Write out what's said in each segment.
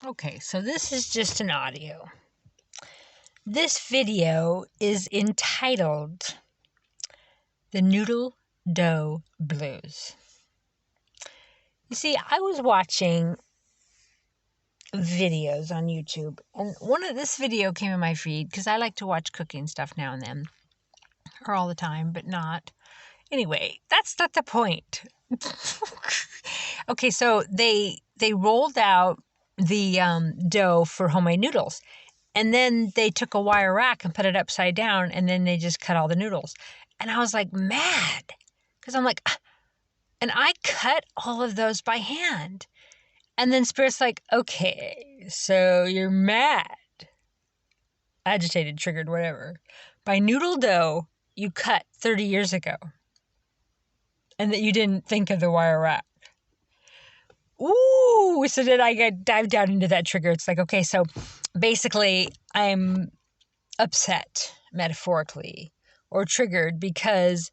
Okay, so this is just an audio. This video is entitled The Noodle Dough Blues. You see, I was watching videos on YouTube, and this video came in my feed because I like to watch cooking stuff now and then, or all the time, but not. Anyway, that's not the point. Okay, so they rolled out the dough for homemade noodles. And then they took a wire rack and put it upside down, and then they just cut all the noodles. And I was like mad because I'm like, and I cut all of those by hand. And then Spirit's like, okay, so you're mad, agitated, triggered, whatever, by noodle dough you cut 30 years ago, and that you didn't think of the wire rack. Ooh, so then I dive down into that trigger. It's like, okay, so basically I'm upset, metaphorically, or triggered because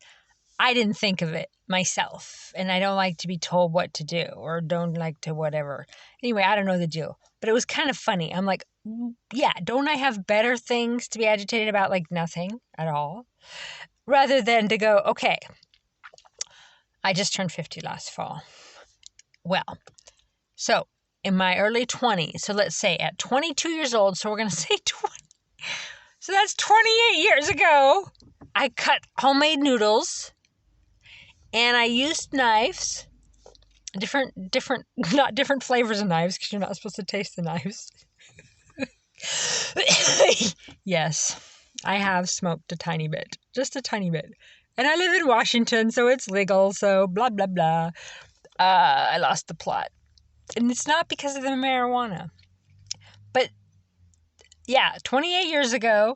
I didn't think of it myself, and I don't like to be told what to do, or don't like to whatever. Anyway, I don't know the deal, but it was kind of funny. I'm like, yeah, don't I have better things to be agitated about, like nothing at all, rather than to go, okay, I just turned 50 last fall. Well, so in my early 20s, so let's say at 22 years old, so we're going to say 20. So that's 28 years ago. I cut homemade noodles, and I used knives, not different flavors of knives, because you're not supposed to taste the knives. Yes, I have smoked a tiny bit, just a tiny bit. And I live in Washington, so it's legal, so blah, blah, blah. I lost the plot. And it's not because of the marijuana. But yeah, 28 years ago,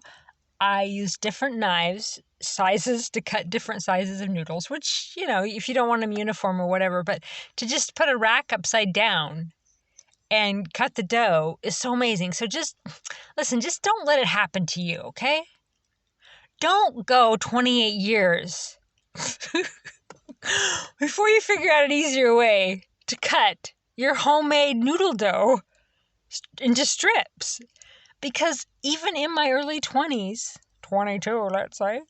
I used different knives, sizes to cut different sizes of noodles, which, if you don't want them uniform or whatever, but to just put a rack upside down and cut the dough is so amazing. So just don't let it happen to you, okay? Don't go 28 years before you figure out an easier way to cut your homemade noodle dough into strips. Because even in my early 20s, 22, let's say,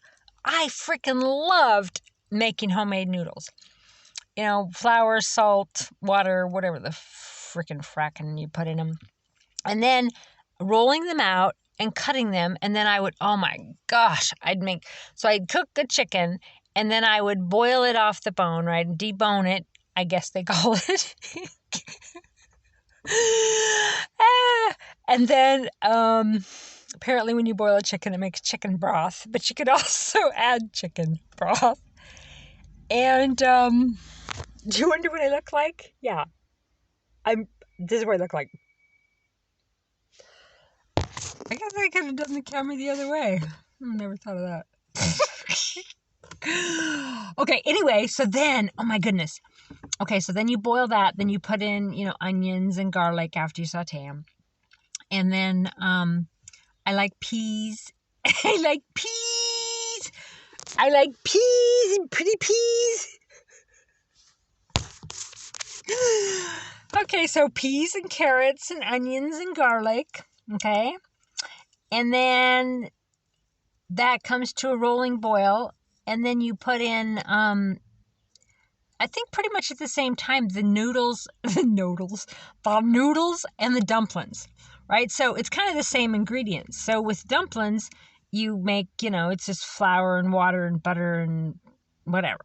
I freaking loved making homemade noodles. Flour, salt, water, whatever the freaking fracking you put in them. And then rolling them out and cutting them. And then I would, oh my gosh, I'd cook a chicken, and then I would boil it off the bone, right? And debone it, I guess they call it. And then apparently when you boil a chicken, it makes chicken broth, but you could also add chicken broth. And do you wonder what I look like? Yeah, this is what I look like. I guess I could have done the camera the other way. I never thought of that. Okay, anyway, so then, oh my goodness. Okay, so then you boil that, then you put in, onions and garlic after you saute them. And then I like peas. I like peas and pretty peas. Okay, so peas and carrots and onions and garlic. Okay. And then that comes to a rolling boil. And then you put in, I think pretty much at the same time, the noodles and the dumplings, right? So it's kind of the same ingredients. So with dumplings, you make, it's just flour and water and butter and whatever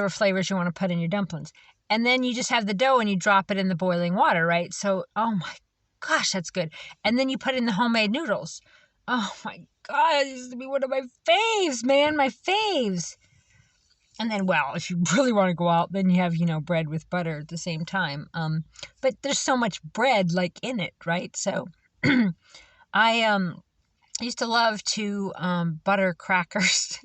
flavors you want to put in your dumplings. And then you just have the dough and you drop it in the boiling water, right? So, oh my gosh, that's good. And then you put in the homemade noodles. Oh my God, this used to be one of my faves, man, my faves. And then, well, if you really want to go out, then you have, bread with butter at the same time. But there's so much bread, in it, right? So I used to love to butter crackers.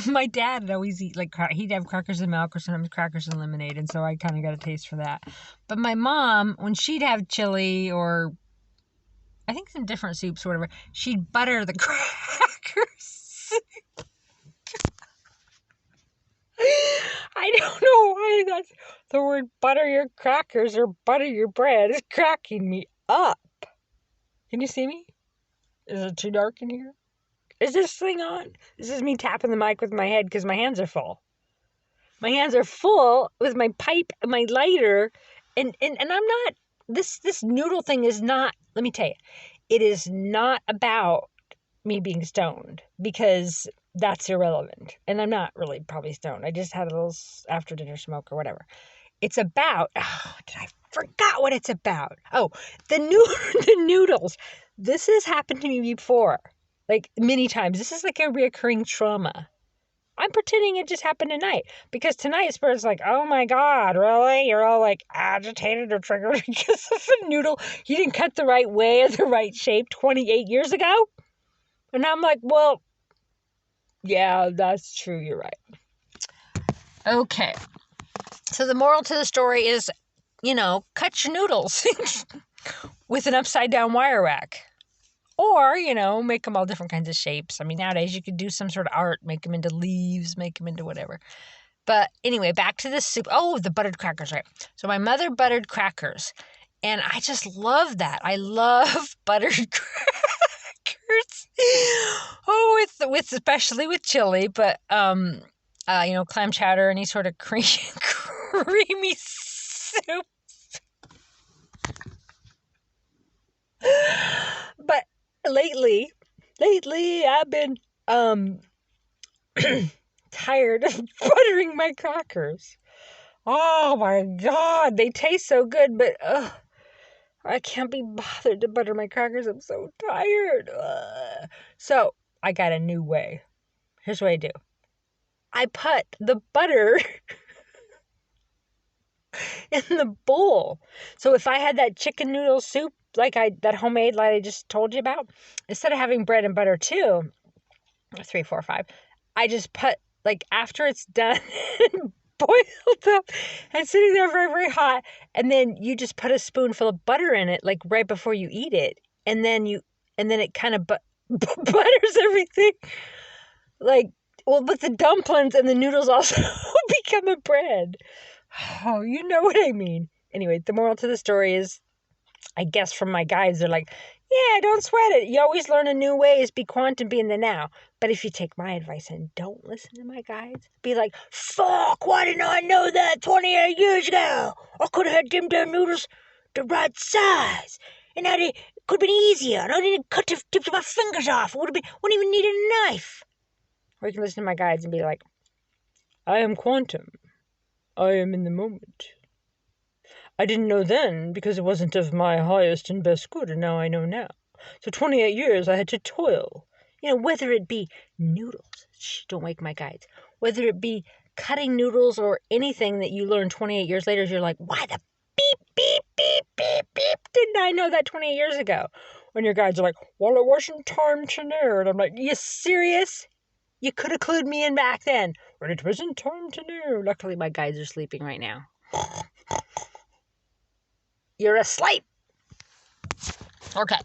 My dad would always eat, he'd have crackers and milk or sometimes crackers and lemonade, and so I kind of got a taste for that. But my mom, when she'd have chili or I think some different soups or whatever, she'd butter the crackers. I don't know why The word butter your crackers or butter your bread is cracking me up. Can you see me? Is it too dark in here? Is this thing on? This is me tapping the mic with my head because my hands are full. My hands are full with my pipe and my lighter. And I'm not, this noodle thing is not, let me tell you, it is not about me being stoned because that's irrelevant. And I'm not really probably stoned. I just had a little after dinner smoke or whatever. It's about, I forgot what it's about. Oh, the noodles. This has happened to me before, like many times. This is like a reoccurring trauma. I'm pretending it just happened tonight because tonight Spirit's like, oh my God, really? You're all like agitated or triggered because of a noodle you didn't cut the right way or the right shape 28 years ago? And I'm like, well, yeah, that's true. You're right. Okay. So the moral to the story is, cut your noodles with an upside down wire rack. Or, make them all different kinds of shapes. I mean, nowadays you could do some sort of art, make them into leaves, make them into whatever. But anyway, back to the soup. Oh, the buttered crackers, right? So my mother buttered crackers. And I just love that. I love buttered crackers. Oh, with especially with chili, but clam chowder, any sort of creamy soup. But lately I've been tired of buttering my crackers. Oh my God, they taste so good, but I can't be bothered to butter my crackers. I'm so tired. So I got a new way. Here's what I do. I put the butter in the bowl. So if I had that chicken noodle soup, that homemade, like I just told you about, instead of having bread and butter too, 3, 4, 5, I just put, after it's done and boiled up and sitting there very, very hot, and then you just put a spoonful of butter in it, right before you eat it, and then it kind of butters everything, but the dumplings and the noodles also become a bread. Oh, you know what I mean. Anyway, the moral to the story is, I guess from my guides, they're like, yeah, don't sweat it. You always learn a new ways. Be quantum, be in the now. But if you take my advice and don't listen to my guides, be like, fuck, why didn't I know that 28 years ago? I could have had them damn noodles the right size. And it could have been easier. And I didn't cut the tips of my fingers off. Wouldn't even need a knife. Or you can listen to my guides and be like, I am quantum. I am in the moment. I didn't know then because it wasn't of my highest and best good, and now I know now. So 28 years I had to toil. Whether it be noodles, don't wake my guides, whether it be cutting noodles or anything that you learn 28 years later, you're like, why the beep, beep, beep, beep, beep, didn't I know that 28 years ago? When your guides are like, well, it wasn't time to know. And I'm like, you serious? You could have clued me in back then. When it wasn't time to know. Luckily, my guides are sleeping right now. You're asleep. Okay.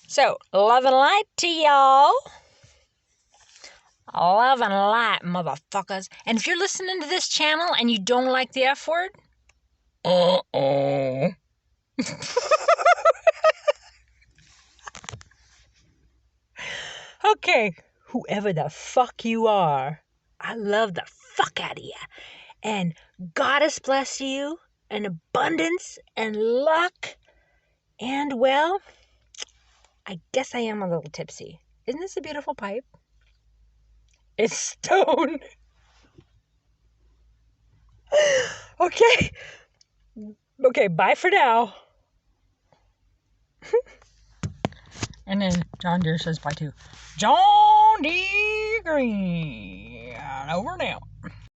So, love and light to y'all. Love and light, motherfuckers. And if you're listening to this channel and you don't like the F word, uh-oh. Okay, whoever the fuck you are, I love the fuck out of you. And Goddess bless you, and abundance, and luck, and well, I guess I am a little tipsy. Isn't this a beautiful pipe? It's stone. Okay, bye for now. And then John Deere says bye too. John D. Green, over now.